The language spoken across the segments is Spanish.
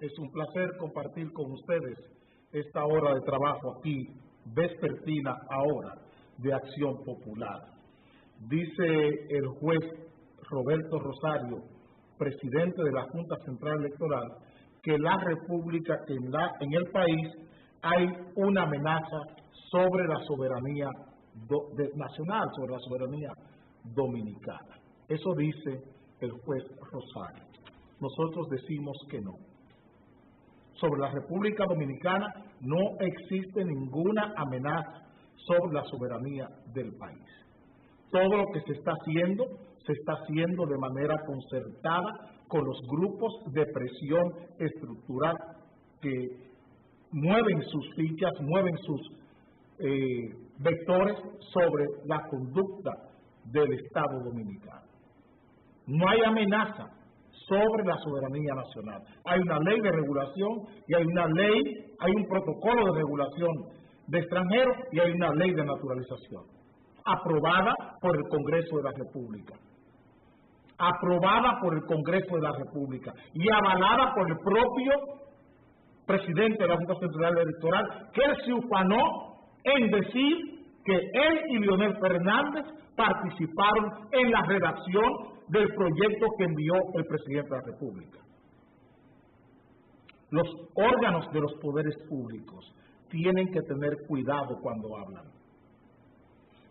Es un placer compartir con ustedes esta hora de trabajo aquí, vespertina ahora, de Acción Popular. Dice el juez Roberto Rosario, presidente de la Junta Central Electoral, que la República, en el país, hay una amenaza sobre la soberanía nacional, sobre la soberanía dominicana. Eso dice el juez Rosario. Nosotros decimos que no. Sobre la República Dominicana no existe ninguna amenaza sobre la soberanía del país. Todo lo que se está haciendo de manera concertada con los grupos de presión estructural que mueven sus fichas, mueven sus vectores sobre la conducta del Estado Dominicano. No hay amenaza sobre la soberanía nacional. Hay una ley de regulación y hay un protocolo de regulación de extranjeros y hay una ley de naturalización, aprobada por el Congreso de la República. Aprobada por el Congreso de la República y avalada por el propio presidente de la Junta Central Electoral, que él se ufanó en decir que él y Leonel Fernández participaron en la redacción del proyecto que envió el presidente de la República. Los órganos de los poderes públicos tienen que tener cuidado cuando hablan.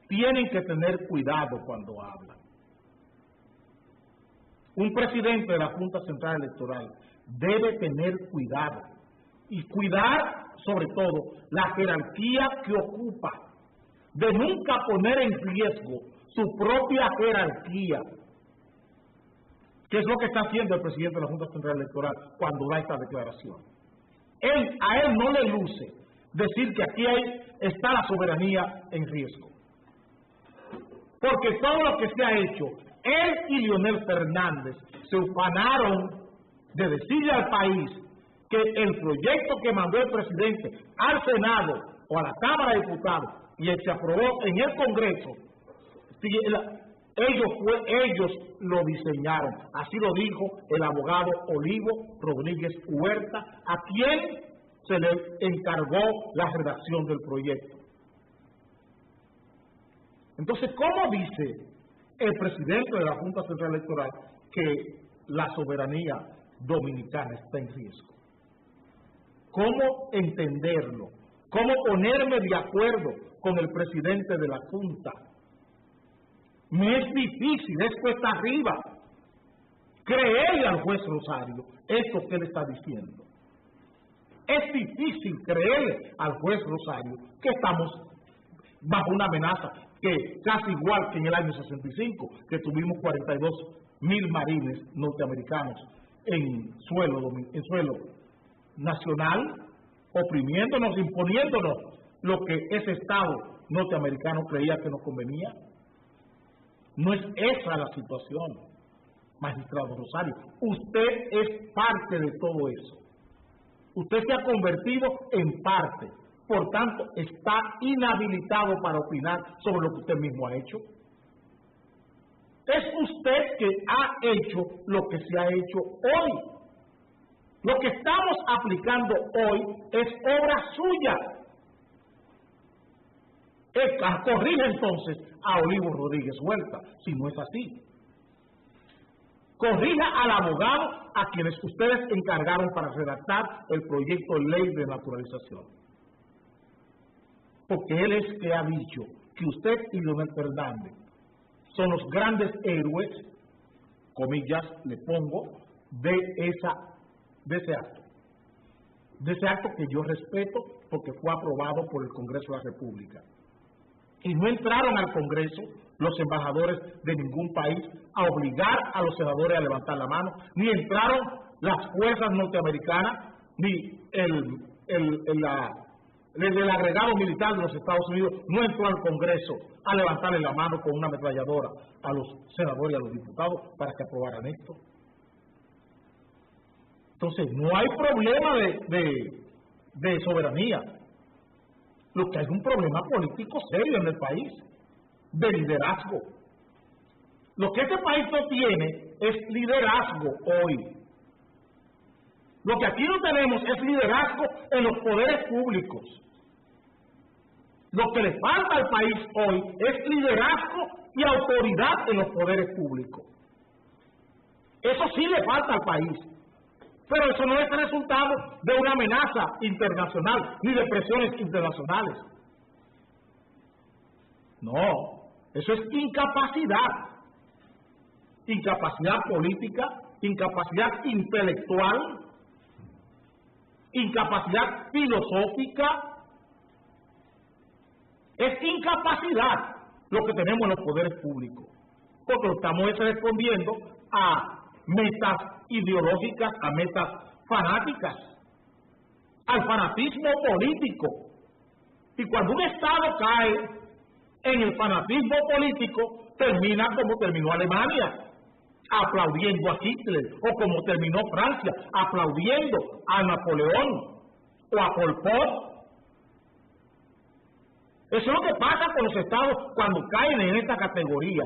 Tienen que tener cuidado cuando hablan. Un presidente de la Junta Central Electoral debe tener cuidado y cuidar, sobre todo, la jerarquía que ocupa, de nunca poner en riesgo su propia jerarquía, que es lo que está haciendo el presidente de la Junta Central Electoral cuando da esta declaración. A él no le luce decir que aquí está la soberanía en riesgo, porque todo lo que se ha hecho, él y Leonel Fernández se ufanaron de decirle al país que el proyecto que mandó el presidente al Senado o a la Cámara de Diputados y se aprobó en el Congreso, ellos lo diseñaron. Así lo dijo el abogado Olivo Rodríguez Huerta, a quien se le encargó la redacción del proyecto. Entonces, ¿cómo dice el presidente de la Junta Central Electoral que la soberanía dominicana está en riesgo? ¿Cómo entenderlo? ¿Cómo ponerme de acuerdo con el presidente de la Junta? Me es difícil, es cuesta arriba creerle al juez Rosario esto que él está diciendo. Es difícil creerle al juez Rosario que estamos bajo una amenaza que casi igual que en el año 65, que tuvimos 42,000 marines norteamericanos en suelo nacional, oprimiéndonos, imponiéndonos lo que ese Estado norteamericano creía que nos convenía. No es esa la situación, magistrado Rosario. Usted es parte de todo eso. Usted se ha convertido en parte. Por tanto, está inhabilitado para opinar sobre lo que usted mismo ha hecho. Es usted que ha hecho lo que se ha hecho hoy. Lo que estamos aplicando hoy es obra suya. Corrija entonces a Olivo Rodríguez Huerta, si no es así. Corrija al abogado a quienes ustedes encargaron para redactar el proyecto de ley de naturalización. Porque él es que ha dicho que usted y Leonel Fernández son los grandes héroes, comillas le pongo, de ese acto. De ese acto que yo respeto porque fue aprobado por el Congreso de la República. Y no entraron al Congreso los embajadores de ningún país a obligar a los senadores a levantar la mano, ni entraron las fuerzas norteamericanas, ni el agregado militar de los Estados Unidos no entró al Congreso a levantarle la mano con una ametralladora a los senadores y a los diputados para que aprobaran esto. Entonces, no hay problema de soberanía. Lo que hay es un problema político serio en el país, de liderazgo. Lo que este país no tiene es liderazgo hoy. Lo que aquí no tenemos es liderazgo en los poderes públicos. Lo que le falta al país hoy es liderazgo y autoridad en los poderes públicos. Eso sí le falta al país. Pero eso no es el resultado de una amenaza internacional ni de presiones internacionales. No, eso es incapacidad. Incapacidad política, incapacidad intelectual, incapacidad filosófica. Es incapacidad lo que tenemos en los poderes públicos, porque estamos respondiendo a metas ideológicas, a metas fanáticas, al fanatismo político. Y cuando un Estado cae en el fanatismo político, termina como terminó Alemania, aplaudiendo a Hitler, o como terminó Francia, aplaudiendo a Napoleón o a Pol Pot. Eso es lo que pasa con los estados cuando caen en esta categoría,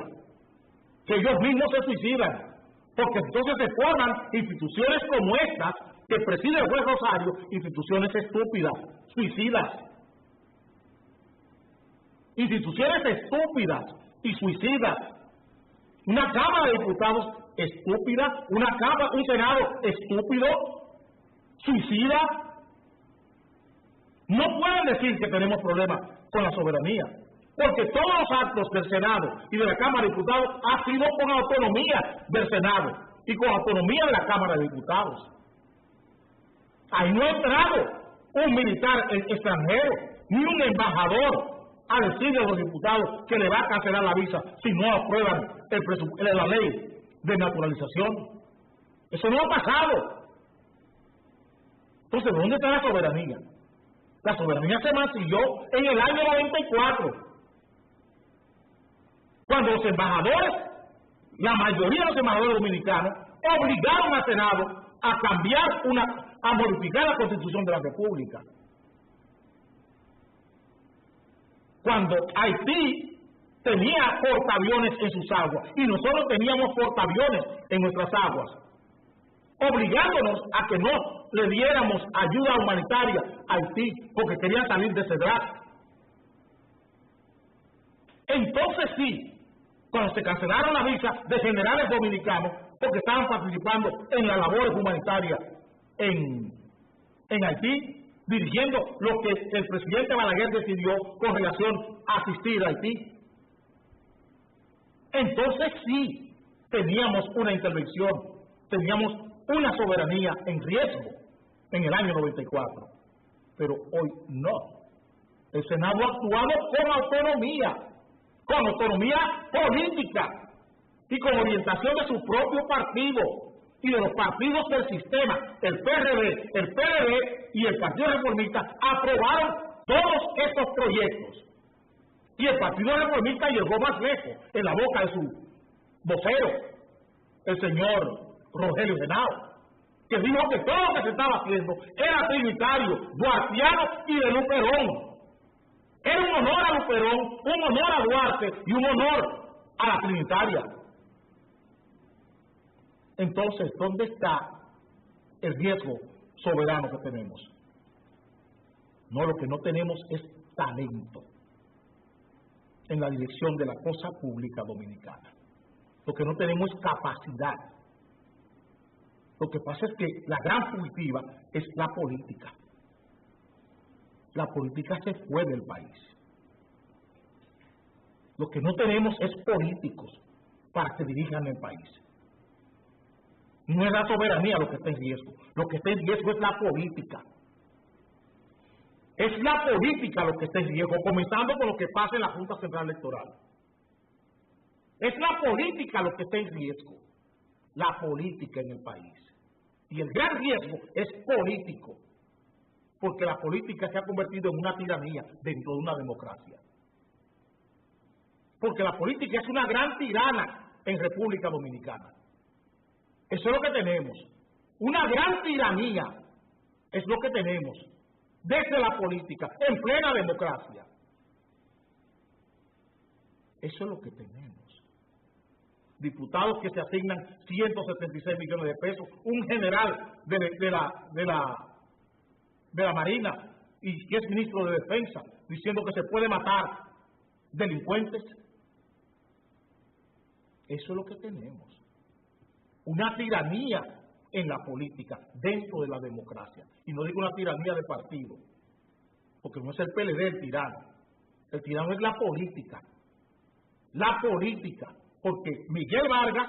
que ellos mismos se suicidan, porque entonces se forman instituciones como estas que preside el juez Rosario, instituciones estúpidas, suicidas. Instituciones estúpidas y suicidas. Una Cámara de Diputados estúpida, un Senado estúpido, suicida. No pueden decir que tenemos problemas con la soberanía, porque todos los actos del Senado y de la Cámara de Diputados ha sido con autonomía del Senado y con autonomía de la Cámara de Diputados. Ahí no ha entrado un militar extranjero, ni un embajador a decirle a los diputados que le va a cancelar la visa si no aprueban la ley de naturalización. Eso no ha pasado. Entonces, ¿dónde está la soberanía? La soberanía se mancilló en el año 94, cuando los embajadores, la mayoría de los embajadores dominicanos, obligaron al Senado a cambiar a modificar la Constitución de la República. Cuando Haití tenía portaaviones en sus aguas y nosotros teníamos portaaviones en nuestras aguas, obligándonos a que no le diéramos ayuda humanitaria a Haití porque querían salir de Cedrat. Entonces sí, cuando se cancelaron las visas de generales dominicanos porque estaban participando en las labores humanitarias en Haití, dirigiendo lo que el presidente Balaguer decidió con relación a asistir a Haití. Entonces sí, teníamos una intervención, teníamos una soberanía en riesgo en el año 94, pero hoy no. El Senado ha actuado con autonomía política y con orientación de su propio partido y de los partidos del sistema. El PRD, el PLD y el Partido Reformista aprobaron todos estos proyectos. Y el Partido Reformista llegó más lejos en la boca de su vocero, el señor Rogelio Henao, que dijo que todo lo que se estaba haciendo era trinitario, duartiano y de Luperón. Era un honor a Luperón, un honor a Duarte y un honor a la trinitaria. Entonces, ¿dónde está el riesgo soberano que tenemos? No, lo que no tenemos es talento en la dirección de la cosa pública dominicana. Lo que no tenemos es capacidad. Lo que pasa es que la gran fugitiva es la política. La política se fue del país. Lo que no tenemos es políticos para que dirijan el país. No es la soberanía lo que está en riesgo. Lo que está en riesgo es la política. Es la política lo que está en riesgo, comenzando con lo que pasa en la Junta Central Electoral. Es la política lo que está en riesgo. La política en el país. Y el gran riesgo es político. Porque la política se ha convertido en una tiranía dentro de una democracia. Porque la política es una gran tirana en República Dominicana. Eso es lo que tenemos. Una gran tiranía es lo que tenemos desde la política, en plena democracia. Eso es lo que tenemos. diputados que se asignan 176 millones de pesos, un general de la Marina y que es ministro de Defensa diciendo que se puede matar delincuentes. Eso es lo que tenemos. Una tiranía en la política, dentro de la democracia. Y no digo una tiranía de partido, porque no es el PLD el tirano. El tirano es la política. La política. Porque Miguel Vargas,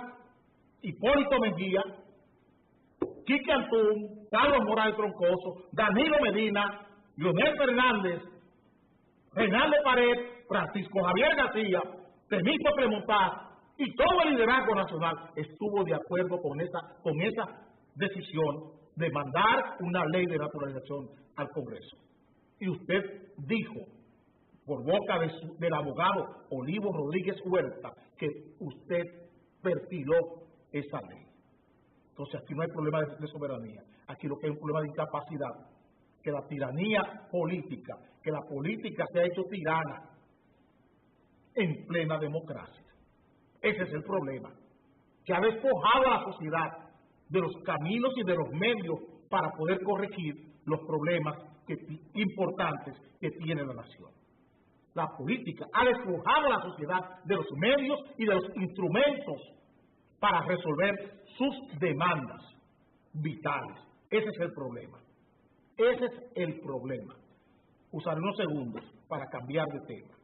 Hipólito Mejía, Quique Antún, Carlos Morales Troncoso, Danilo Medina, Leonel Fernández, Reinaldo Pared, Francisco Javier García, Temístocles Premontá y todo el liderazgo nacional estuvo de acuerdo con esa decisión de mandar una ley de naturalización al Congreso. Y usted dijo, por boca del abogado Olivo Rodríguez Huerta, que usted perfiló esa ley. Entonces aquí no hay problema de soberanía, aquí lo que hay un problema de incapacidad, que la tiranía política, que la política se ha hecho tirana en plena democracia. Ese es el problema, que ha despojado a la sociedad de los caminos y de los medios para poder corregir los problemas importantes que tiene la nación. La política ha despojado a la sociedad de los medios y de los instrumentos para resolver sus demandas vitales. Ese es el problema. Ese es el problema. Usaré unos segundos para cambiar de tema.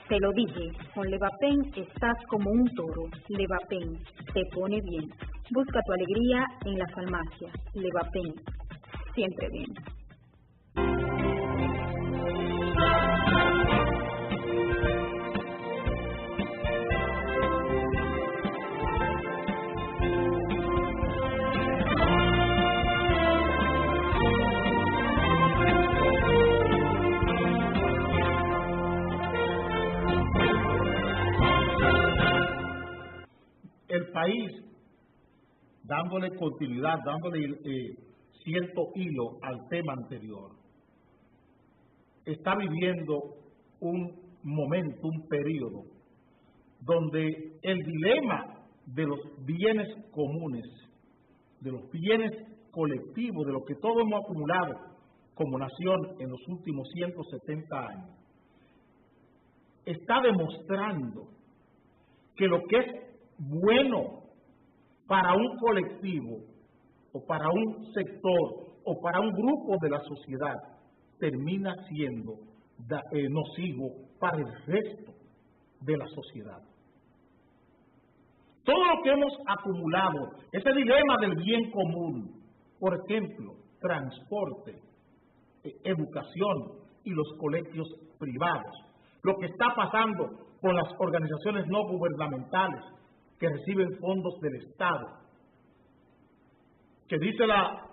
Te lo dije, con Levapen estás como un toro. Levapen te pone bien. Busca tu alegría en la farmacia. Levapen, siempre bien. El país, dándole continuidad, dándole cierto hilo al tema anterior, está viviendo un momento, un periodo, donde el dilema de los bienes comunes, de los bienes colectivos, de lo que todos hemos acumulado como nación en los últimos 170 años, está demostrando que lo que es bueno para un colectivo o para un sector o para un grupo de la sociedad termina siendo nocivo para el resto de la sociedad. Todo lo que hemos acumulado, ese dilema del bien común, por ejemplo, transporte, educación y los colegios privados, lo que está pasando con las organizaciones no gubernamentales que reciben fondos del Estado, que dice la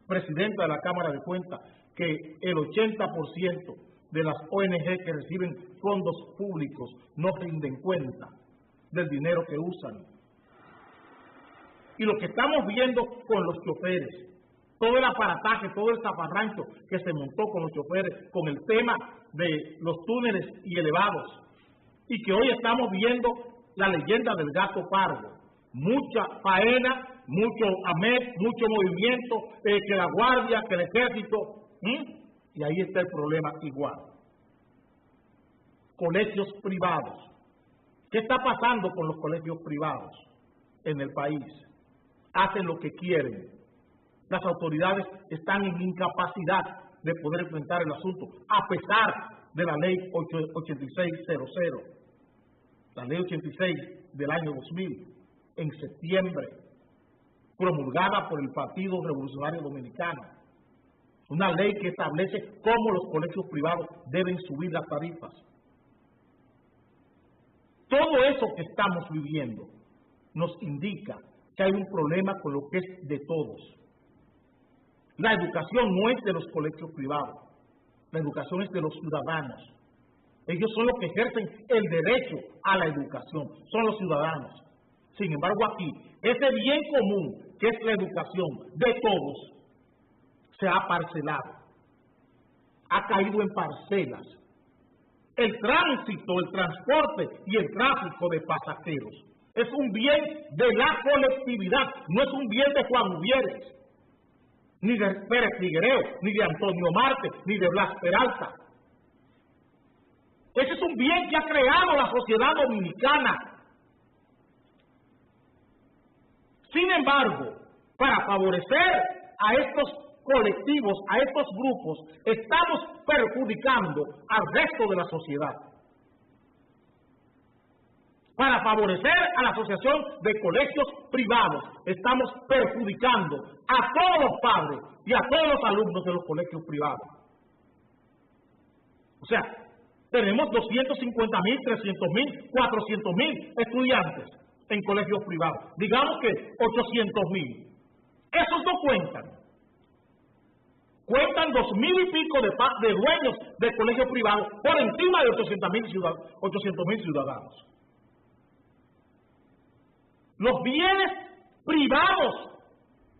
presidenta de la Cámara de Cuentas que el 80% de las ONG que reciben fondos públicos no rinden cuenta del dinero que usan. Y lo que estamos viendo con los choferes, todo el aparataje, todo el zafarrancho que se montó con los choferes, con el tema de los túneles y elevados, y que hoy estamos viendo la leyenda del gato pardo, mucha faena, mucho AMET, mucho movimiento, que la guardia, que el ejército, y ahí está el problema igual. Colegios privados. ¿Qué está pasando con los colegios privados en el país? Hacen lo que quieren. Las autoridades están en incapacidad de poder enfrentar el asunto, a pesar de la ley 8600. La ley 86 del año 2000, en septiembre, promulgada por el Partido Revolucionario Dominicano. Una ley que establece cómo los colegios privados deben subir las tarifas. Todo eso que estamos viviendo nos indica que hay un problema con lo que es de todos. La educación no es de los colegios privados. La educación es de los ciudadanos. Ellos son los que ejercen el derecho a la educación, son los ciudadanos. Sin embargo, aquí, ese bien común, que es la educación de todos, se ha parcelado, ha caído en parcelas. El tránsito, el transporte y el tráfico de pasajeros es un bien de la colectividad, no es un bien de Juan Uvieres, ni de Pérez Figuereo, ni de Antonio Marte, ni de Blas Peralta. Ese es un bien que ha creado la sociedad dominicana. Sin embargo, para favorecer a estos colectivos, a estos grupos, estamos perjudicando al resto de la sociedad. Para favorecer a la Asociación de Colegios Privados, estamos perjudicando a todos los padres y a todos los alumnos de los colegios privados. O sea, tenemos 250,000, 300,000, 400,000 estudiantes en colegios privados. Digamos que 800,000. Esos no cuentan. Cuentan 2,000 y pico de dueños de colegios privados por encima de 800,000 ciudadanos. Los bienes privados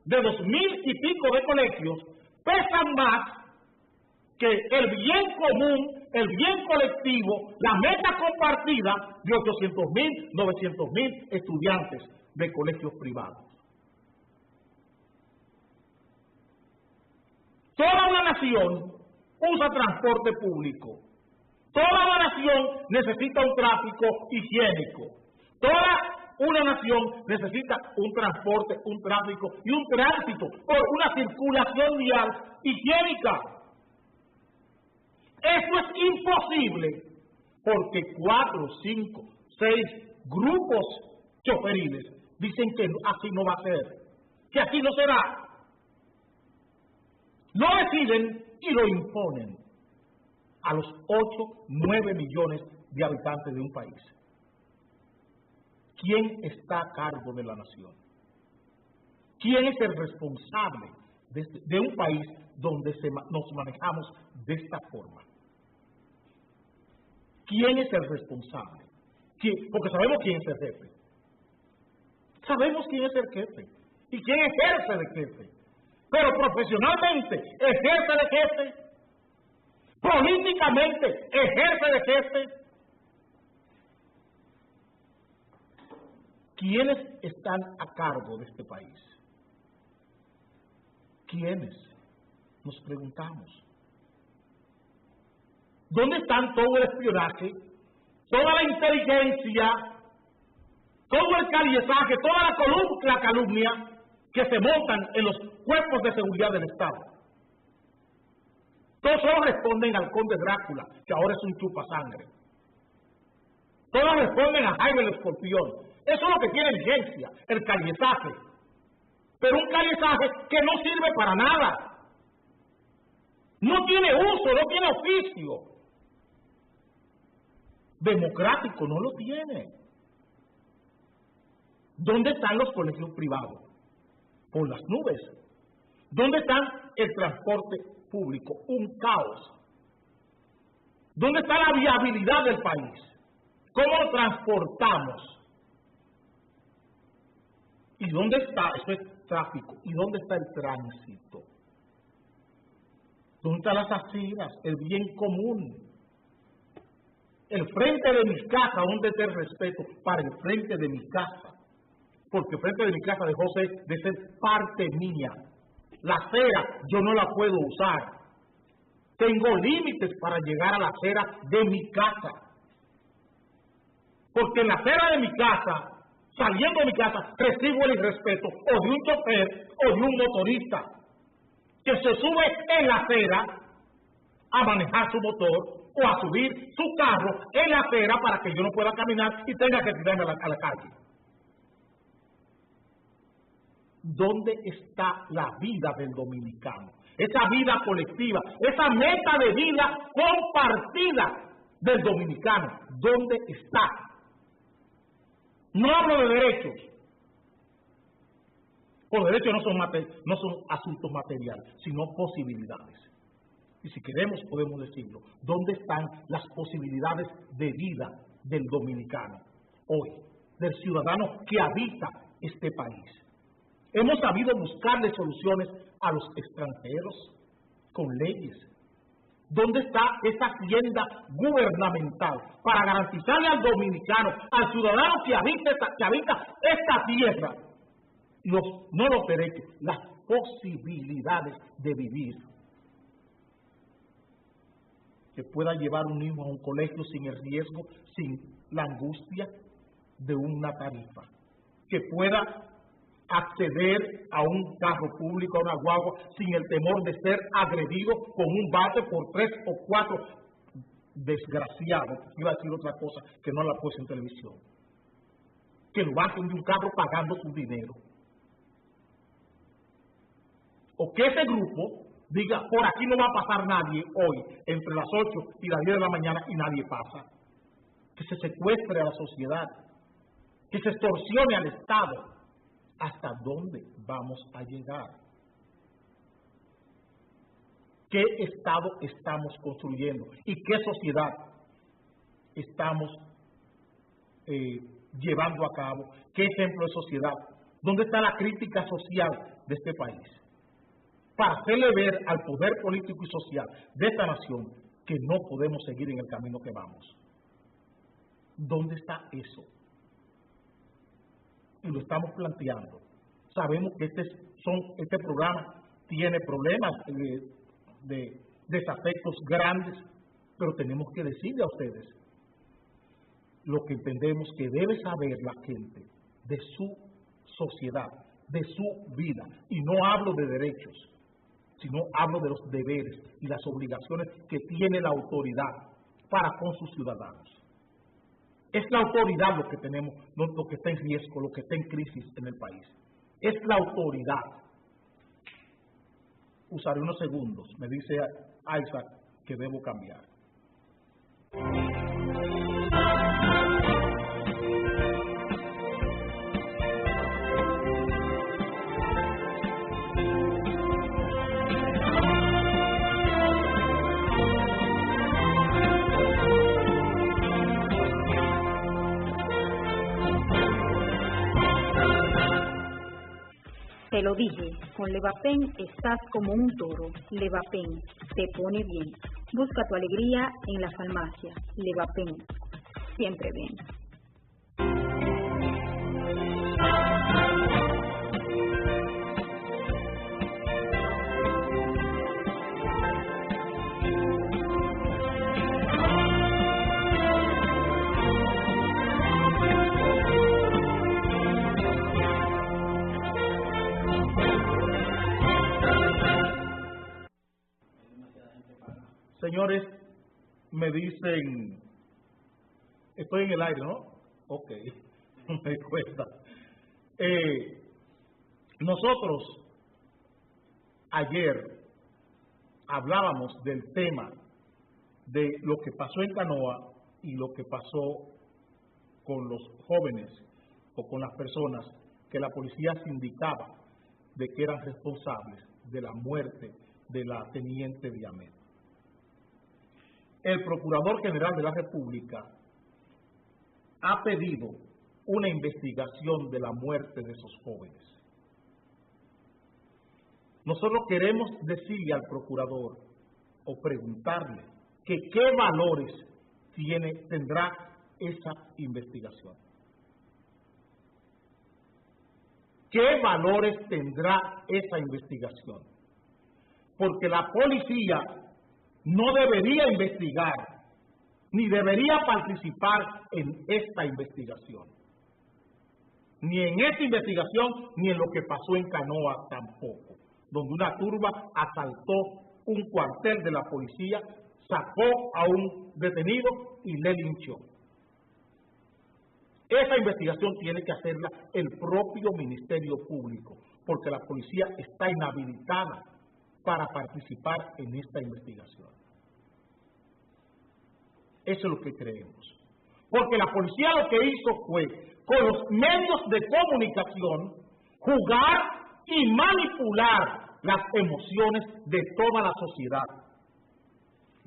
de 2,000 y pico de colegios pesan más que el bien común, el bien colectivo, la meta compartida de 800,000, 900,000 estudiantes de colegios privados. Toda una nación usa transporte público. Toda una nación necesita un tráfico higiénico. Toda una nación necesita un transporte, un tráfico y un tránsito por una circulación vial higiénica. Eso es imposible porque 4, 5, 6 grupos choferiles dicen que así no va a ser, que así no será. Lo deciden y lo imponen a los 8, 9 millones de habitantes de un país. ¿Quién está a cargo de la nación? ¿Quién es el responsable de un país donde nos manejamos de esta forma? ¿Quién es el responsable? Porque sabemos quién es el jefe. Sabemos quién es el jefe y quién ejerce de jefe. Pero profesionalmente ejerce de jefe, políticamente ejerce de jefe. ¿Quiénes están a cargo de este país? ¿Quiénes? Nos preguntamos. ¿Dónde están todo el espionaje, toda la inteligencia, todo el caliezaje, toda la calumnia que se montan en los cuerpos de seguridad del Estado? Todos solo responden al conde Drácula, que ahora es un chupasangre. Todos responden a Jaime el Escorpión. Eso es lo que tiene vigencia, el caliezaje. Pero un caliezaje que no sirve para nada. No tiene uso, no tiene oficio. Democrático no lo tiene. ¿Dónde están los colegios privados? Por las nubes. ¿Dónde está el transporte público? Un caos. ¿Dónde está la viabilidad del país? ¿Cómo lo transportamos? ¿Y dónde está? Eso es tráfico. ¿Y dónde está el tránsito? ¿Dónde están las aceras? El bien común. El frente de mi casa, ¿dónde está el respeto para el frente de mi casa? Porque el frente de mi casa dejó de ser parte mía. La acera yo no la puedo usar. Tengo límites para llegar a la acera de mi casa. Porque en la acera de mi casa, saliendo de mi casa, recibo el irrespeto o de un chofer o de un motorista que se sube en la acera a manejar su motor o a subir su carro en la acera para que yo no pueda caminar y tenga que tirarme a la calle. ¿Dónde está la vida del dominicano? Esa vida colectiva, esa meta de vida compartida del dominicano, ¿dónde está? No hablo de derechos. Los derechos no son asuntos materiales, sino posibilidades. y si queremos podemos decirlo, ¿dónde están las posibilidades de vida del dominicano hoy, del ciudadano que habita este país? Hemos sabido buscarle soluciones a los extranjeros con leyes. ¿Dónde está esa hacienda gubernamental para garantizarle al dominicano, al ciudadano que habita esta tierra, no los derechos, las posibilidades de vivir? Que pueda llevar un hijo a un colegio sin el riesgo, sin la angustia de una tarifa. Que pueda acceder a un carro público, a una guagua, sin el temor de ser agredido con un bate por 3 o 4 desgraciados. Iba a decir otra cosa que no la puse en televisión. Que lo bajen de un carro pagando su dinero. O que ese grupo diga, por aquí no va a pasar nadie hoy, entre las 8 y las 10 de la mañana, y nadie pasa. Que se secuestre a la sociedad, que se extorsione al Estado. ¿Hasta dónde vamos a llegar? ¿Qué Estado estamos construyendo? ¿Y qué sociedad estamos llevando a cabo? ¿Qué ejemplo de sociedad? ¿Dónde está la crítica social de este país? Para hacerle ver al poder político y social de esta nación que no podemos seguir en el camino que vamos. ¿Dónde está eso? Y lo estamos planteando. Sabemos que este programa tiene problemas de desafectos grandes, pero tenemos que decirle a ustedes lo que entendemos que debe saber la gente de su sociedad, de su vida. Y no hablo de derechos, sino hablo de los deberes y las obligaciones que tiene la autoridad para con sus ciudadanos. Es la autoridad lo que tenemos, lo que está en riesgo, lo que está en crisis en el país. Es la autoridad. Usaré unos segundos. Me dice Isaac que debo cambiar. Te lo dije, con Levapen estás como un toro. Levapen, te pone bien. Busca tu alegría en la farmacia. Levapen, siempre bien. Señores, me dicen, estoy en el aire, ¿no? Ok, me cuesta. Nosotros ayer hablábamos del tema de lo que pasó en Canoa y lo que pasó con los jóvenes o con las personas que la policía se indicaba de que eran responsables de la muerte de la teniente Diamé. El Procurador General de la República ha pedido una investigación de la muerte de esos jóvenes. Nosotros queremos decirle al Procurador o preguntarle que qué valores tendrá esa investigación. ¿Qué valores tendrá esa investigación? Porque la policía no debería investigar, ni debería participar en esta investigación. Ni en esta investigación, ni en lo que pasó en Canoa tampoco, donde una turba asaltó un cuartel de la policía, sacó a un detenido y le linchó. Esa investigación tiene que hacerla el propio Ministerio Público, porque la policía está inhabilitada para participar en esta investigación. Eso es lo que creemos. Porque la policía lo que hizo fue, con los medios de comunicación, jugar y manipular las emociones de toda la sociedad.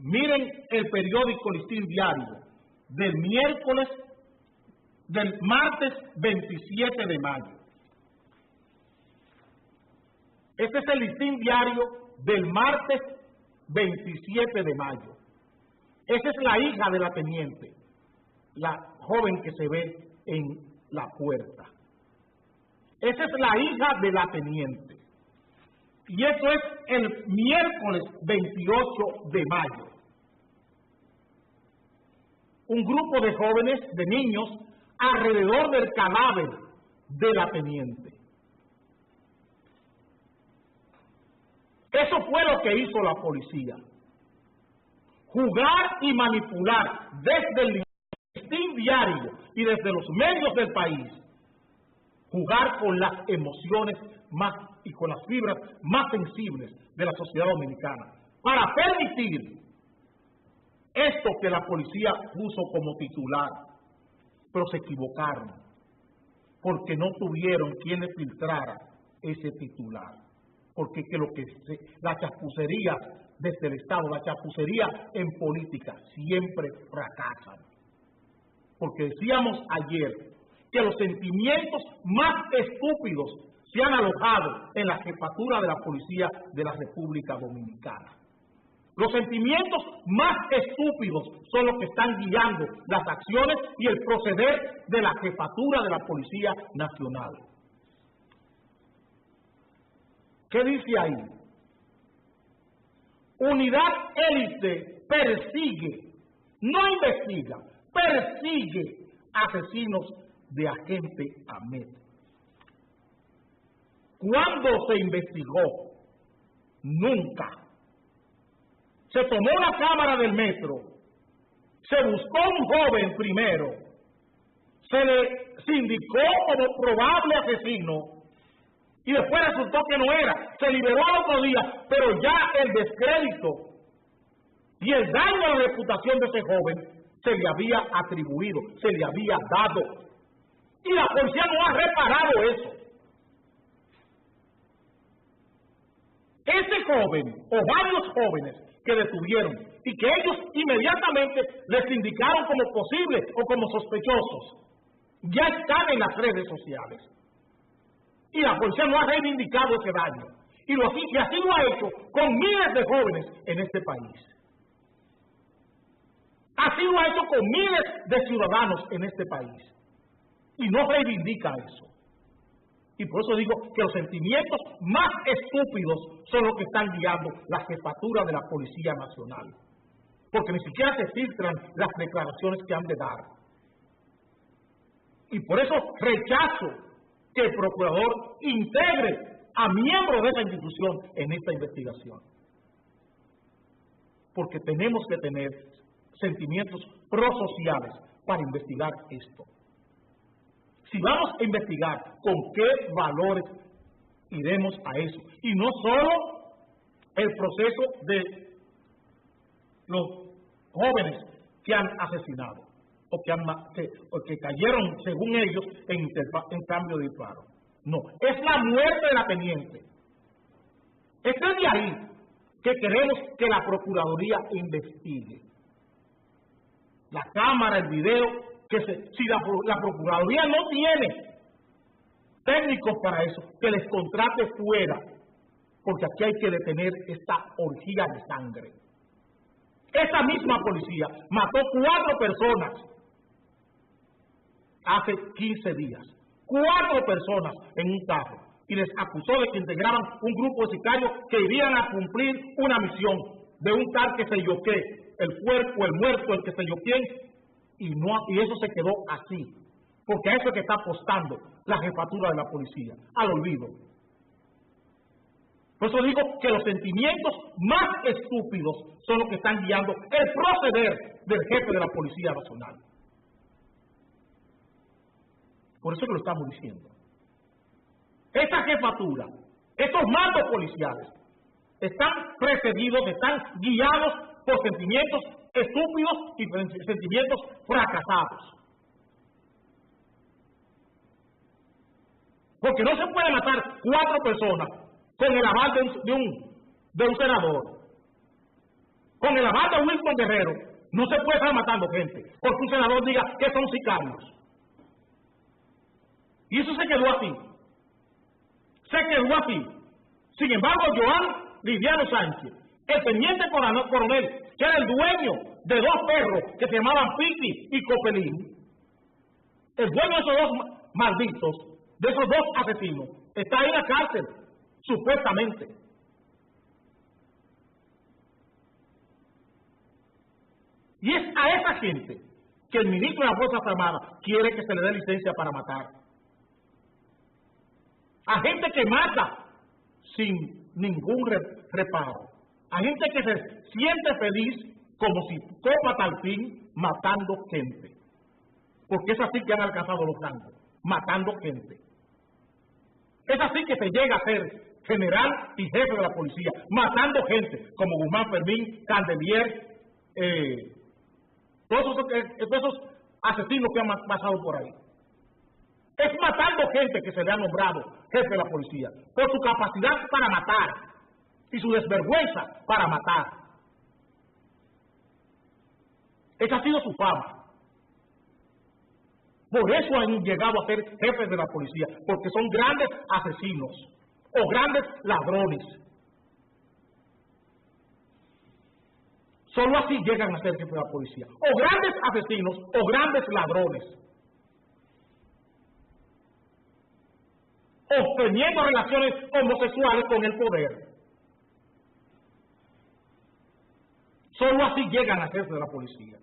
Miren el periódico Listín Diario del martes 27 de mayo. Este es el Listín Diario del martes 27 de mayo. Esa es la hija de la teniente, la joven que se ve en la puerta. Esa es la hija de la teniente. Y eso es el miércoles 28 de mayo. Un grupo de jóvenes, de niños, alrededor del cadáver de la teniente. Eso fue lo que hizo la policía. Jugar y manipular desde el Listín Diario y desde los medios del país, jugar con las emociones más y con las fibras más sensibles de la sociedad dominicana, para permitir esto que la policía puso como titular. Pero se equivocaron, porque no tuvieron quienes filtrara ese titular. Porque la chapucería desde el Estado, la chapucería en política siempre fracasan. Porque decíamos ayer que los sentimientos más estúpidos se han alojado en la jefatura de la Policía de la República Dominicana. Los sentimientos más estúpidos son los que están guiando las acciones y el proceder de la jefatura de la Policía Nacional. ¿Qué dice ahí? Unidad élite persigue, no investiga, persigue asesinos de agente Ahmed. ¿Cuándo se investigó? Nunca. Se tomó la cámara del metro, se buscó un joven primero, se le indicó como probable asesino y después resultó que no era. Se liberó al otro día, pero ya el descrédito y el daño a la reputación de ese joven se le había atribuido, se le había dado. Y la policía no ha reparado eso. Ese joven, o varios jóvenes que detuvieron, y que ellos inmediatamente les indicaron como posibles o como sospechosos, ya están en las redes sociales. Y la policía no ha reivindicado ese daño. Y así lo ha hecho con miles de jóvenes en este país. Así lo ha hecho con miles de ciudadanos en este país. Y no reivindica eso. Y por eso digo que los sentimientos más estúpidos son los que están guiando la jefatura de la Policía Nacional. Porque ni siquiera se filtran las declaraciones que han de dar. Y por eso rechazo que el procurador integre a miembros de esa institución en esta investigación. Porque tenemos que tener sentimientos prosociales para investigar esto. Si vamos a investigar, ¿con qué valores iremos a eso? Y no solo el proceso de los jóvenes que han asesinado o que cayeron, según ellos, en cambio de disparo. No, es la muerte de la teniente. Es de ahí que queremos que la Procuraduría investigue. La cámara, el video, si la Procuraduría no tiene técnicos para eso, que les contrate fuera, porque aquí hay que detener esta orgía de sangre. Esa misma policía mató 4 personas hace 15 días. 4 personas en un carro, y les acusó de que integraban un grupo de sicarios que irían a cumplir una misión de un tal que se yo qué, el cuerpo, el muerto, el que se yo quién, y eso se quedó así, porque a eso es que está apostando la jefatura de la policía, al olvido. Por eso digo que los sentimientos más estúpidos son los que están guiando el proceder del jefe de la Policía Nacional. Por eso que lo estamos diciendo. Esta jefatura, estos mandos policiales, están precedidos, están guiados por sentimientos estúpidos y sentimientos fracasados. Porque no se puede matar 4 personas con el aval de un senador. con el aval de Wilson Guerrero, no se puede estar matando gente, porque un senador diga que son sicarios. Y eso se quedó así. Se quedó así. Sin embargo, Joan Liviano Sánchez, el teniente coronel, que era el dueño de dos perros que se llamaban Piti y Copelín, el dueño de esos dos malditos, de esos dos asesinos, está en la cárcel, supuestamente. Y es a esa gente que el ministro de las Fuerzas Armadas quiere que se le dé licencia para matar. A gente que mata sin ningún reparo. A gente que se siente feliz como psicópata al fin matando gente. Porque es así que han alcanzado los rangos, matando gente. Es así que se llega a ser general y jefe de la policía, matando gente como Guzmán Fermín, Candelier, todos esos asesinos que han pasado por ahí. Es matando gente que se le ha nombrado jefe de la policía, por su capacidad para matar y su desvergüenza para matar. Esa ha sido su fama. Por eso han llegado a ser jefes de la policía, porque son grandes asesinos o grandes ladrones. Solo así llegan a ser jefes de la policía. O grandes asesinos o grandes ladrones. O teniendo relaciones homosexuales con el poder. Solo así llegan a ser jefes de la policía.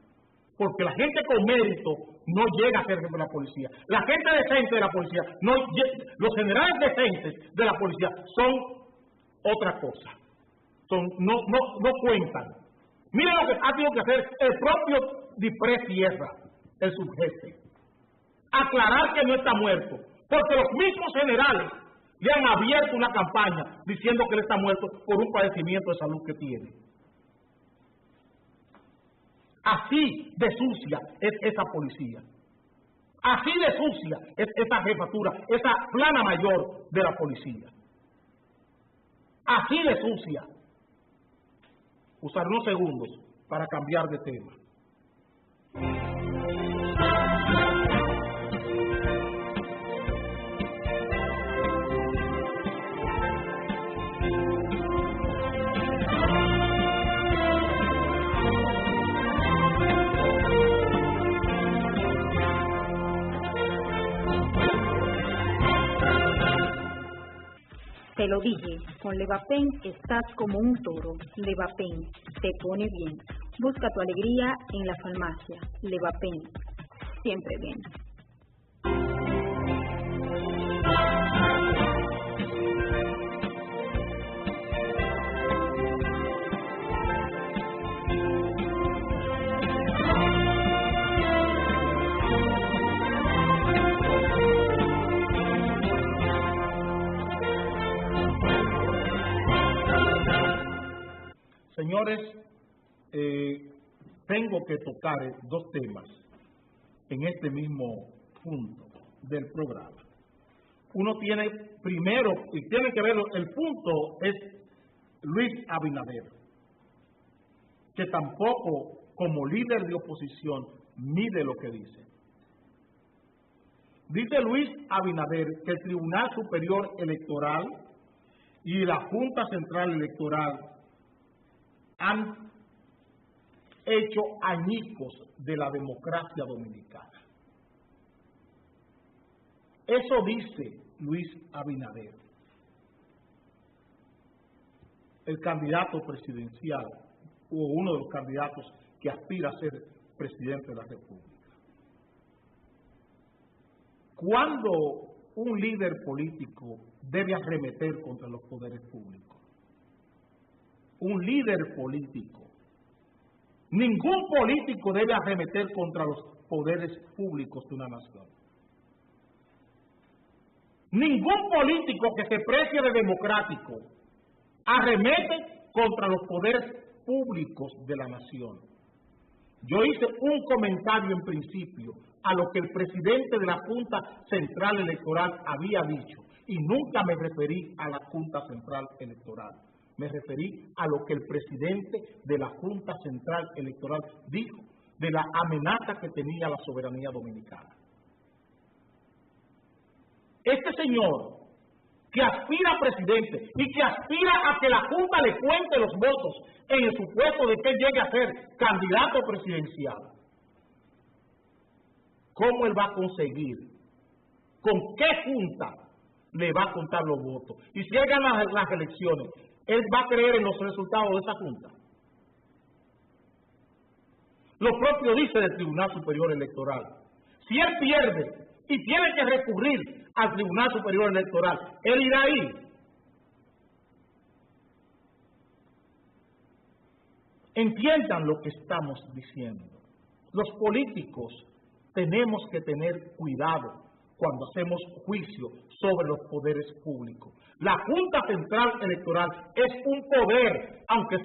Porque la gente con mérito no llega a ser jefe de la policía. La gente decente de la policía, los generales decentes de la policía son otra cosa. No cuentan. Miren lo que ha tenido que hacer el propio Dipré Sierra, el subjefe. Aclarar que no está muerto. Porque los mismos generales le han abierto una campaña diciendo que él está muerto por un padecimiento de salud que tiene. Así de sucia es esa policía. Así de sucia es esa jefatura, esa plana mayor de la policía. Así de sucia. Usar unos segundos para cambiar de tema. Te lo dije, con Levapen estás como un toro. Levapen te pone bien. Busca tu alegría en la farmacia. Levapen, siempre bien. Señores, tengo que tocar dos temas en este mismo punto del programa. Uno tiene primero, y tiene que ver, el punto es Luis Abinader, que tampoco como líder de oposición mide lo que dice. Dice Luis Abinader que el Tribunal Superior Electoral y la Junta Central Electoral han hecho añicos de la democracia dominicana. Eso dice Luis Abinader, el candidato presidencial o uno de los candidatos que aspira a ser presidente de la República. ¿Cuándo un líder político debe arremeter contra los poderes públicos? Un líder político. Ningún político debe arremeter contra los poderes públicos de una nación. Ningún político que se precie de democrático arremete contra los poderes públicos de la nación. Yo hice un comentario en principio a lo que el presidente de la Junta Central Electoral había dicho y nunca me referí a la Junta Central Electoral. Me referí a lo que el presidente de la Junta Central Electoral dijo de la amenaza que tenía la soberanía dominicana. Este señor que aspira a presidente y que aspira a que la Junta le cuente los votos en el supuesto de que llegue a ser candidato presidencial, ¿cómo él va a conseguir? ¿Con qué Junta le va a contar los votos? Y si él gana las elecciones, ¿él va a creer en los resultados de esa Junta? Lo propio dice del Tribunal Superior Electoral. Si él pierde y tiene que recurrir al Tribunal Superior Electoral, él irá ahí. Entiendan lo que estamos diciendo. Los políticos tenemos que tener cuidado cuando hacemos juicio sobre los poderes públicos. La Junta Central Electoral es un poder, aunque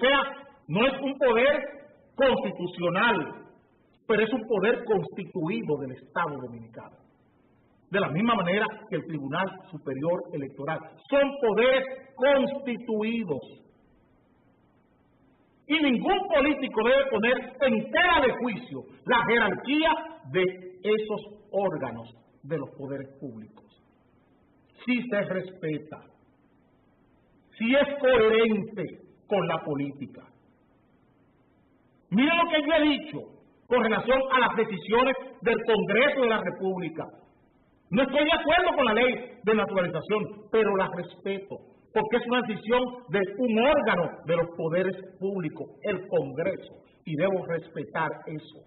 no es un poder constitucional, pero es un poder constituido del Estado Dominicano. De la misma manera que el Tribunal Superior Electoral. Son poderes constituidos. Y ningún político debe poner en tela de juicio la jerarquía de esos órganos de los poderes públicos. Si se respeta, si es coherente con la política. Miren lo que yo he dicho con relación a las decisiones del Congreso de la República. No estoy de acuerdo con la ley de naturalización, pero la respeto, porque es una decisión de un órgano de los poderes públicos, el Congreso, y debo respetar eso.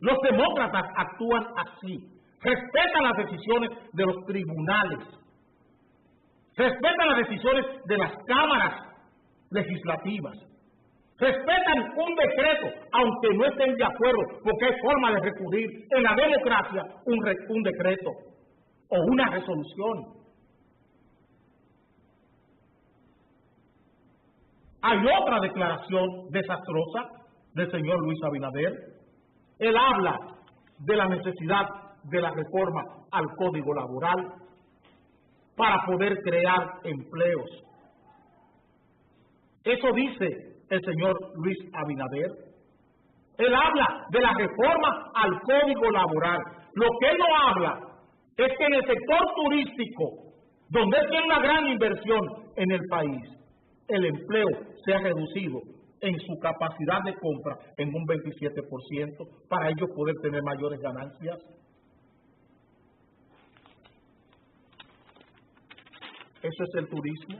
Los demócratas actúan así, respetan las decisiones de los tribunales, respetan las decisiones de las cámaras legislativas, respetan un decreto, aunque no estén de acuerdo, porque hay forma de recurrir en la democracia un decreto o una resolución. Hay otra declaración desastrosa del señor Luis Abinader. Él habla de la necesidad de la reforma al Código Laboral para poder crear empleos. Eso dice el señor Luis Abinader. Él habla de la reforma al Código Laboral. Lo que él no habla es que en el sector turístico, donde él tiene una gran inversión en el país, el empleo se ha reducido en su capacidad de compra en un 27% para ellos poder tener mayores ganancias. Eso es el turismo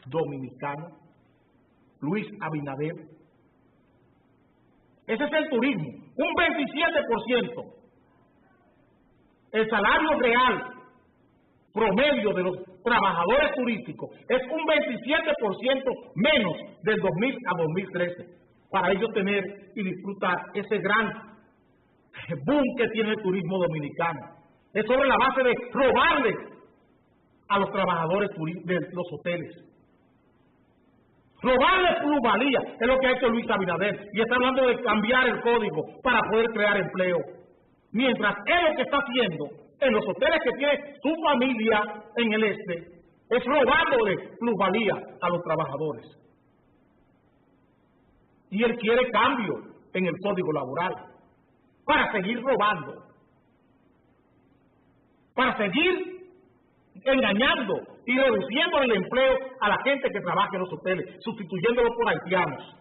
dominicano. Luis Abinader. Ese es el turismo, un 27%. El salario real promedio de los trabajadores turísticos es un 27% menos del 2000 a 2013, para ellos tener y disfrutar ese gran boom que tiene el turismo dominicano. Es sobre la base de robarles a los trabajadores de los hoteles. Robarle plusvalía es lo que ha hecho Luis Abinader, y está hablando de cambiar el código para poder crear empleo. Mientras él lo que está haciendo en los hoteles que tiene su familia en el este es robándole plusvalía a los trabajadores. Y él quiere cambio en el código laboral para seguir robando, para seguir engañando y reduciendo el empleo a la gente que trabaja en los hoteles, sustituyéndolo por haitianos.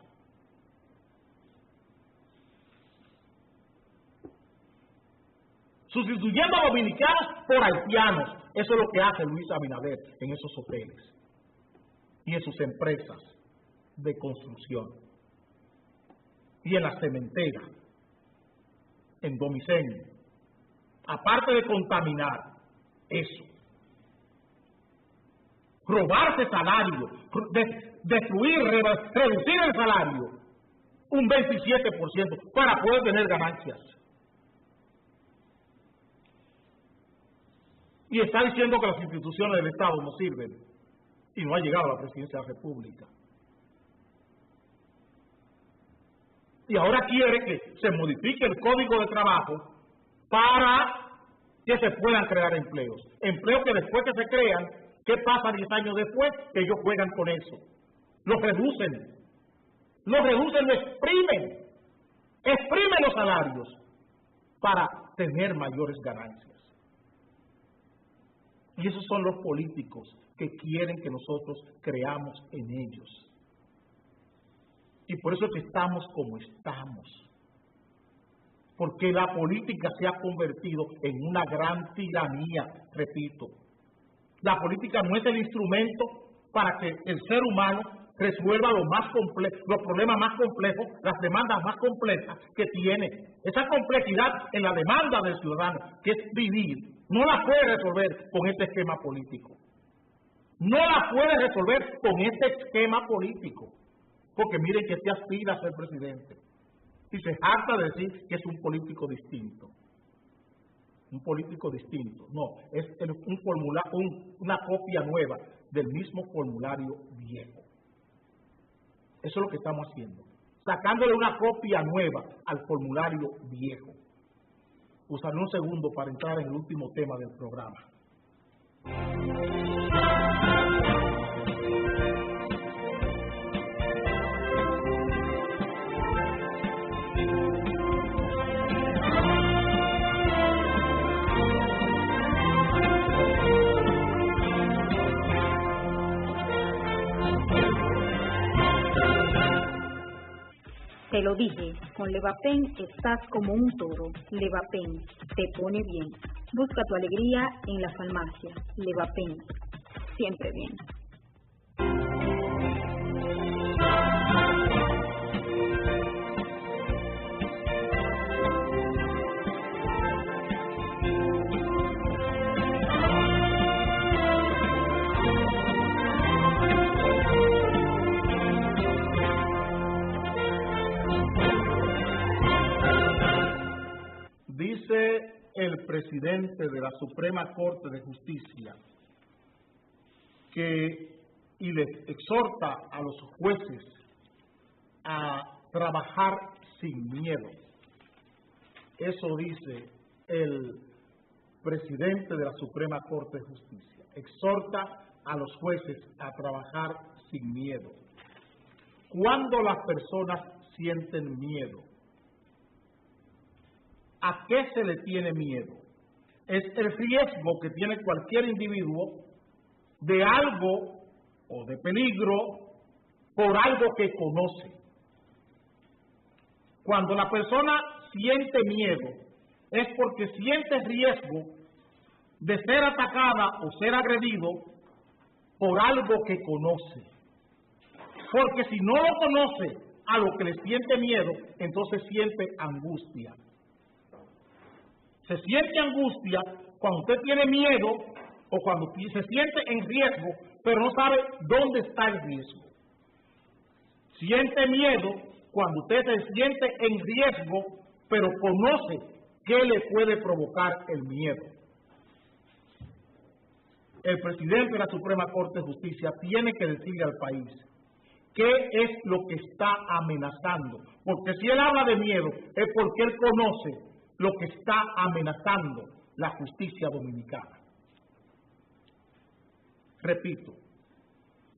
Sustituyendo a dominicanos por haitianos. Eso es lo que hace Luis Abinader en esos hoteles y en sus empresas de construcción y en la cementera, en Domicenio. Aparte de contaminar, eso. Robarse salario, destruir, reducir el salario un 27% para poder tener ganancias. Y está diciendo que las instituciones del Estado no sirven y no ha llegado a la presidencia de la República. Y ahora quiere que se modifique el Código de Trabajo para que se puedan crear empleos. Empleos que después que se crean, ¿Qué pasa 10 años después? Que ellos juegan con eso. Los reducen, lo exprimen los salarios para tener mayores ganancias. Y esos son los políticos que quieren que nosotros creamos en ellos. Y por eso es que estamos como estamos. Porque la política se ha convertido en una gran tiranía, repito. La política no es el instrumento para que el ser humano resuelva los problemas más complejos, las demandas más complejas que tiene. Esa complejidad en la demanda del ciudadano, que es vivir, no la puede resolver con este esquema político. No la puede resolver con este esquema político. Porque miren que se aspira a ser presidente. Y se jacta de decir que es un político distinto. Un político distinto. No, es una copia nueva del mismo formulario viejo. Eso es lo que estamos haciendo. Sacándole una copia nueva al formulario viejo. Usaré un segundo para entrar en el último tema del programa. Te lo dije, con Levapen estás como un toro. Levapen te pone bien. Busca tu alegría en la farmacia. Levapen, siempre bien. Dice el presidente de la Suprema Corte de Justicia y les exhorta a los jueces a trabajar sin miedo. Eso dice el presidente de la Suprema Corte de Justicia. Exhorta a los jueces a trabajar sin miedo. Cuando las personas sienten miedo, ¿a qué se le tiene miedo? Es el riesgo que tiene cualquier individuo de algo o de peligro por algo que conoce. Cuando la persona siente miedo es porque siente riesgo de ser atacada o ser agredido por algo que conoce. Porque si no lo conoce a lo que le siente miedo, entonces siente angustia. Se siente angustia cuando usted tiene miedo o cuando se siente en riesgo, pero no sabe dónde está el riesgo. Siente miedo cuando usted se siente en riesgo, pero conoce qué le puede provocar el miedo. El presidente de la Suprema Corte de Justicia tiene que decirle al país qué es lo que está amenazando. Porque si él habla de miedo, es porque él conoce lo que está amenazando la justicia dominicana. Repito,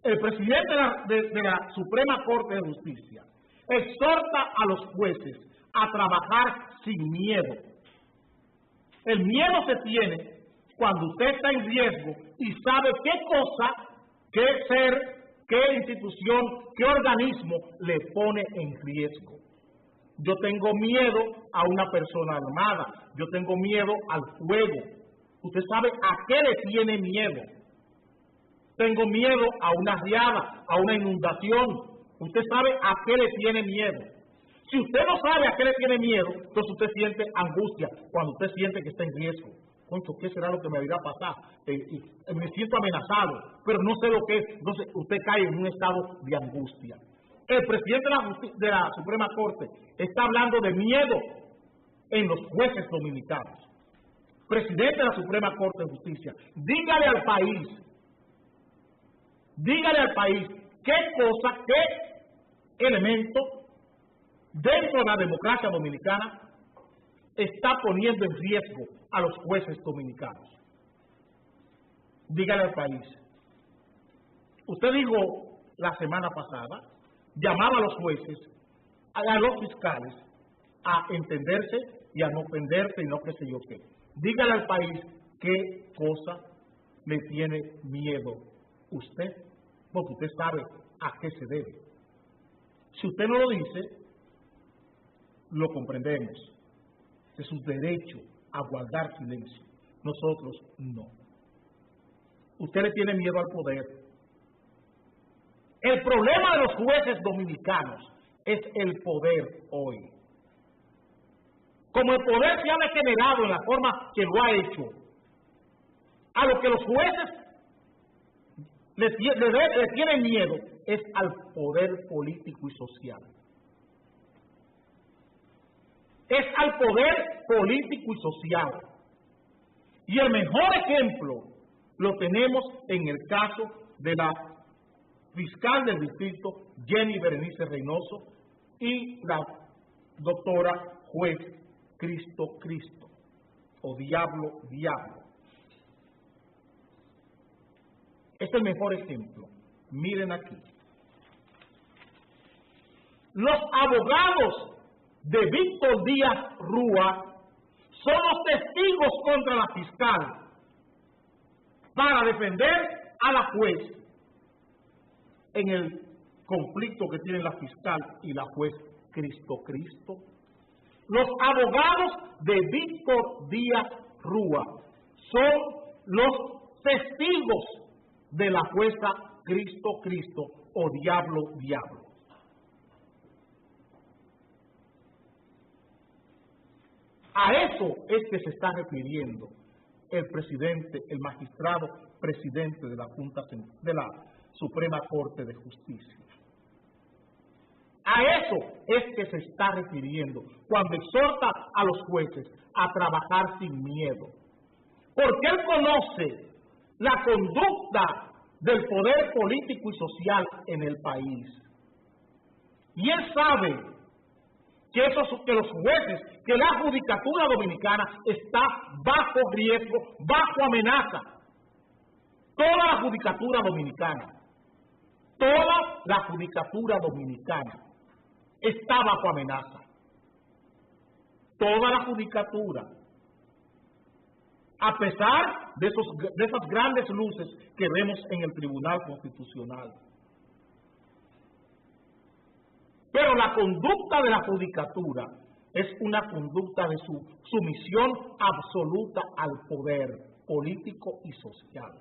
el presidente de la Suprema Corte de Justicia exhorta a los jueces a trabajar sin miedo. El miedo se tiene cuando usted está en riesgo y sabe qué cosa, qué ser, qué institución, qué organismo le pone en riesgo. Yo tengo miedo a una persona armada. Yo tengo miedo al fuego. Usted sabe a qué le tiene miedo. Tengo miedo a una riada, a una inundación. Usted sabe a qué le tiene miedo. Si usted no sabe a qué le tiene miedo, entonces usted siente angustia cuando usted siente que está en riesgo. Concho, ¿qué será lo que me irá a pasar? Me siento amenazado, pero no sé lo que es. Entonces usted cae en un estado de angustia. El presidente de la Suprema Corte está hablando de miedo en los jueces dominicanos. Presidente de la Suprema Corte de Justicia, dígale al país qué cosa, qué elemento dentro de la democracia dominicana está poniendo en riesgo a los jueces dominicanos. Dígale al país Usted dijo la semana pasada, llamaba a los jueces, a los fiscales, a entenderse y a no ofenderse y no qué sé yo qué. Dígale al país qué cosa le tiene miedo usted, porque usted sabe a qué se debe. Si usted no lo dice, lo comprendemos. Es su derecho a guardar silencio. Nosotros no. Usted le tiene miedo al poder. El problema de los jueces dominicanos es el poder hoy. Como el poder se ha degenerado en la forma que lo ha hecho, a lo que los jueces le tienen miedo es al poder político y social. Es al poder político y social. Y el mejor ejemplo lo tenemos en el caso de la fiscal del distrito, Jenny Berenice Reynoso, y la doctora juez Cristo, o Diablo. Es el mejor ejemplo. Miren aquí. Los abogados de Víctor Díaz Rúa son los testigos contra la fiscal para defender a la juez en el conflicto que tienen la fiscal y la juez Cristo. Los abogados de Víctor Díaz Rúa son los testigos de la jueza Cristo o Diablo. A eso es que se está refiriendo el presidente, el magistrado presidente de la Junta de la Suprema Corte de Justicia. A eso es que se está refiriendo cuando exhorta a los jueces a trabajar sin miedo. Porque él conoce la conducta del poder político y social en el país. Y él sabe que los jueces, que la judicatura dominicana está bajo riesgo, bajo amenaza. Toda la judicatura dominicana está bajo amenaza. Toda la judicatura. A pesar de esas grandes luces que vemos en el Tribunal Constitucional. Pero la conducta de la judicatura es una conducta de su sumisión absoluta al poder político y social.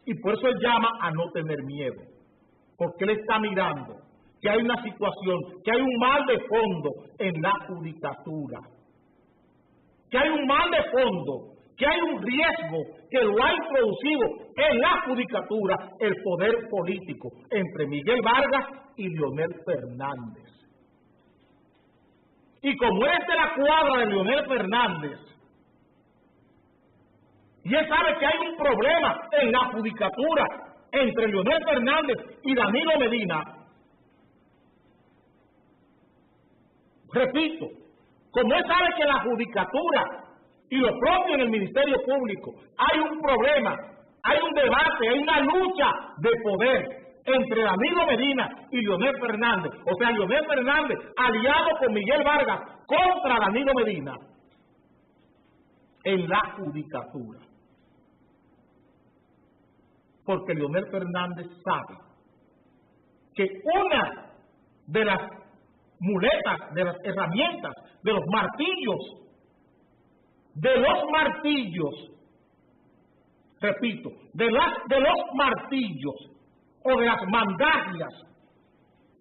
Y por eso él llama a no tener miedo, porque él está mirando que hay una situación, que hay un mal de fondo en la judicatura, que hay un mal de fondo, que hay un riesgo que lo ha introducido en la judicatura el poder político entre Miguel Vargas y Leonel Fernández. Y como él es de la cuadra de Leonel Fernández, y él sabe que hay un problema en la judicatura entre Leonel Fernández y Danilo Medina, repito, como él sabe que la judicatura y lo propio en el Ministerio Público, hay un problema, hay un debate, hay una lucha de poder entre Danilo Medina y Leonel Fernández. O sea, Leonel Fernández aliado con Miguel Vargas contra Danilo Medina en la judicatura. Porque Leonel Fernández sabe que una de las muletas, de las herramientas, de los martillos, repito, de los martillos o de las mandarias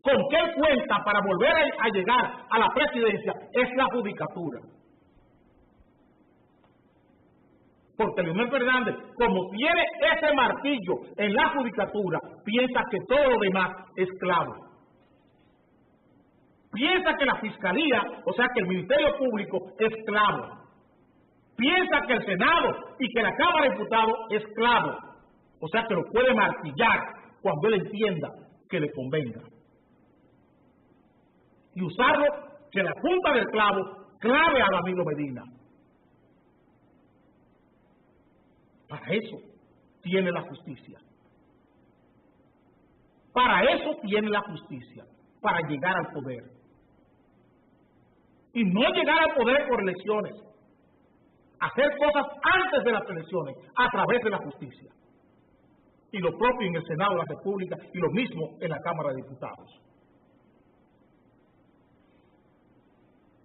con que él cuenta para volver a llegar a la presidencia es la judicatura. Porque Leonel Fernández, como tiene ese martillo en la judicatura, piensa que todo lo demás es clavo. Piensa que la Fiscalía, o sea que el Ministerio Público es clavo. Piensa que el Senado y que la Cámara de Diputados es clavo. O sea que lo puede martillar cuando él entienda que le convenga. Y usarlo, que la punta del clavo clave a Danilo Medina. Para eso tiene la justicia. Para eso tiene la justicia, para llegar al poder. Y no llegar al poder por elecciones, hacer cosas antes de las elecciones, a través de la justicia. Y lo propio en el Senado de la República y lo mismo en la Cámara de Diputados.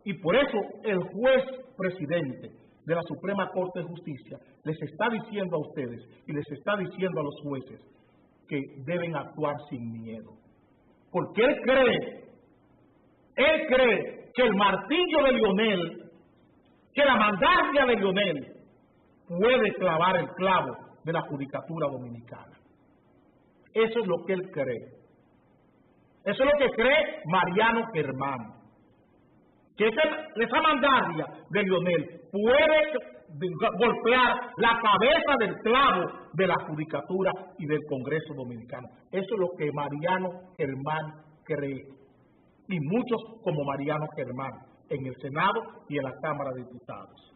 Y por eso el juez presidente de la Suprema Corte de Justicia les está diciendo a ustedes y les está diciendo a los jueces que deben actuar sin miedo. Porque él cree que el martillo de Lionel, que la mandarria de Lionel puede clavar el clavo de la judicatura dominicana. Eso es lo que él cree. Eso es lo que cree Mariano Germán. Que esa mandarria de Lionel puede golpear la cabeza del clavo de la judicatura y del Congreso Dominicano. Eso es lo que Mariano Germán cree. Y muchos como Mariano Germán en el Senado y en la Cámara de Diputados.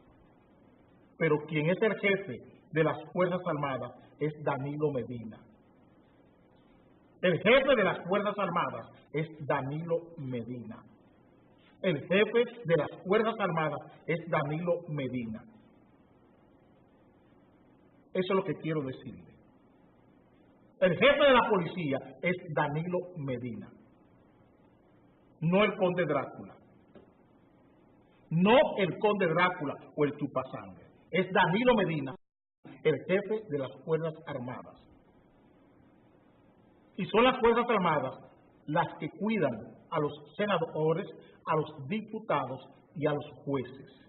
Pero quien es el jefe de las Fuerzas Armadas es Danilo Medina. El jefe de las Fuerzas Armadas es Danilo Medina. El jefe de las Fuerzas Armadas es Danilo Medina. Eso es lo que quiero decirle. El jefe de la policía es Danilo Medina. No el conde Drácula. No el conde Drácula o el chupasangre. Es Danilo Medina, el jefe de las Fuerzas Armadas. Y son las Fuerzas Armadas las que cuidan a los senadores, a los diputados y a los jueces.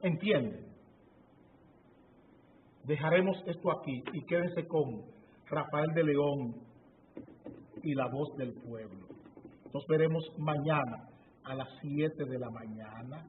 ¿Entienden? Dejaremos esto aquí y quédense con Rafael de León y la voz del pueblo. Nos veremos mañana a las 7 de la mañana.